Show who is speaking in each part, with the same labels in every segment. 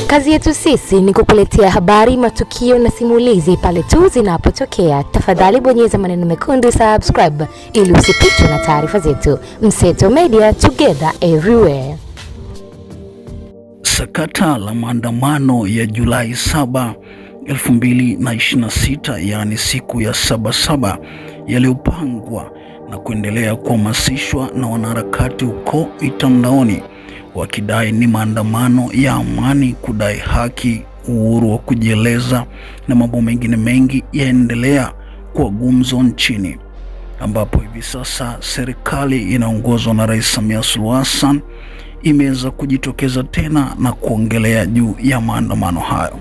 Speaker 1: Kazi yetu sisi ni kukuletea habari, matukio na simulizi pale tu zinapotokea. Tafadhali bonyeza maneno mekundu subscribe ili usipitwe na taarifa zetu. Mseto Media, together everywhere.
Speaker 2: Sakata la maandamano ya Julai 7, 2026, yaani siku ya Sabasaba, yaliyopangwa na kuendelea kuhamasishwa na wanaharakati huko mitandaoni wakidai ni maandamano ya amani, kudai haki, uhuru wa kujieleza na mambo mengine mengi yaendelea kwa gumzo nchini, ambapo hivi sasa serikali inaongozwa na Rais Samia Suluhu Hassan imeweza kujitokeza tena na kuongelea juu ya maandamano hayo.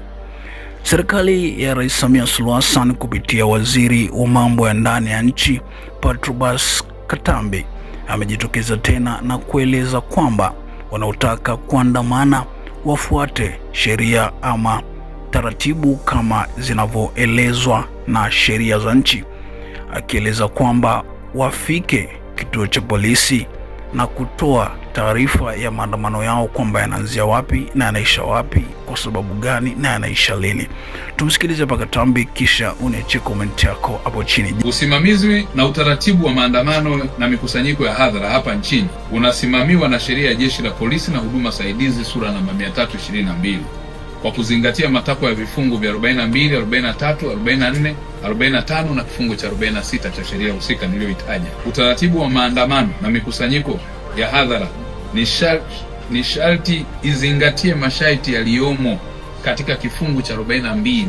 Speaker 2: Serikali ya Rais Samia Suluhu Hassan kupitia waziri wa mambo ya ndani ya nchi Patrobas Katambi amejitokeza tena na kueleza kwamba wanaotaka kuandamana wafuate sheria ama taratibu kama zinavyoelezwa na sheria za nchi, akieleza kwamba wafike kituo cha polisi na kutoa taarifa ya maandamano yao kwamba yanaanzia wapi na yanaisha wapi, kwa sababu gani na yanaisha lini. Tumsikilize mpaka Katambi, kisha uniachie comment yako hapo chini.
Speaker 3: Usimamizi na utaratibu wa maandamano na mikusanyiko ya hadhara hapa nchini unasimamiwa na sheria ya Jeshi la Polisi na Huduma Saidizi sura namba 322 kwa kuzingatia matakwa ya vifungu vya 42, 43, 44, 45 na kifungu cha 46 cha sheria husika niliyoitaja. Utaratibu wa maandamano na mikusanyiko ya hadhara ni sharti izingatie masharti yaliyomo katika kifungu cha 42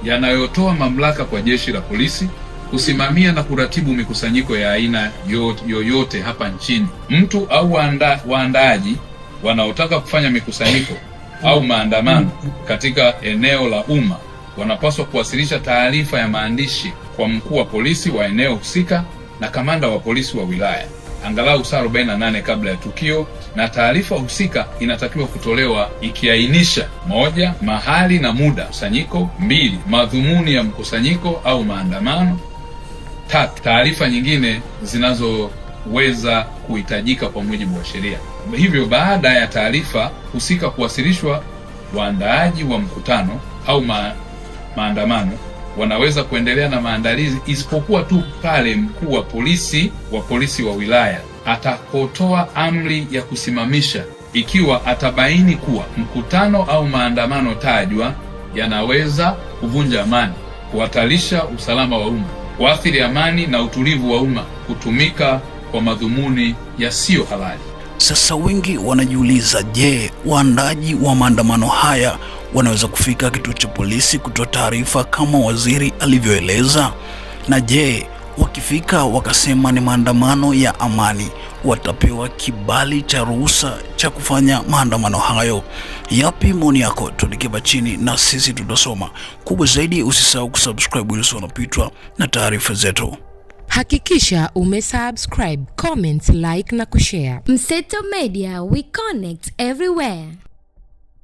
Speaker 3: yanayotoa mamlaka kwa Jeshi la Polisi kusimamia na kuratibu mikusanyiko ya aina yoyote hapa nchini. Mtu au waandaaji wanaotaka kufanya mikusanyiko au maandamano katika eneo la umma wanapaswa kuwasilisha taarifa ya maandishi kwa mkuu wa polisi wa eneo husika na kamanda wa polisi wa wilaya angalau saa 48 kabla ya tukio, na taarifa husika inatakiwa kutolewa ikiainisha: 1, mahali na muda mkusanyiko; 2, madhumuni ya mkusanyiko au maandamano; 3, taarifa nyingine zinazoweza kuhitajika kwa mujibu wa sheria. Hivyo baada ya taarifa husika kuwasilishwa, waandaaji wa mkutano au maandamano wanaweza kuendelea na maandalizi, isipokuwa tu pale mkuu wa polisi wa wilaya atakotoa amri ya kusimamisha ikiwa atabaini kuwa mkutano au maandamano tajwa yanaweza kuvunja amani, kuhatarisha usalama wa umma, kuathiri amani na utulivu wa umma, kutumika kwa madhumuni yasiyo halali.
Speaker 2: Sasa wengi wanajiuliza, je, waandaji wa maandamano haya wanaweza kufika kituo cha polisi kutoa taarifa kama waziri alivyoeleza? Na je, wakifika wakasema ni maandamano ya amani, watapewa kibali cha ruhusa cha kufanya maandamano hayo? Yapi maoni yako? Tuandikie chini na sisi tutasoma. Kubwa zaidi, usisahau kusubscribe ili usipitwe na taarifa zetu.
Speaker 1: Hakikisha umesubscribe, comment, like na kushare.
Speaker 4: Mseto Media, we connect everywhere.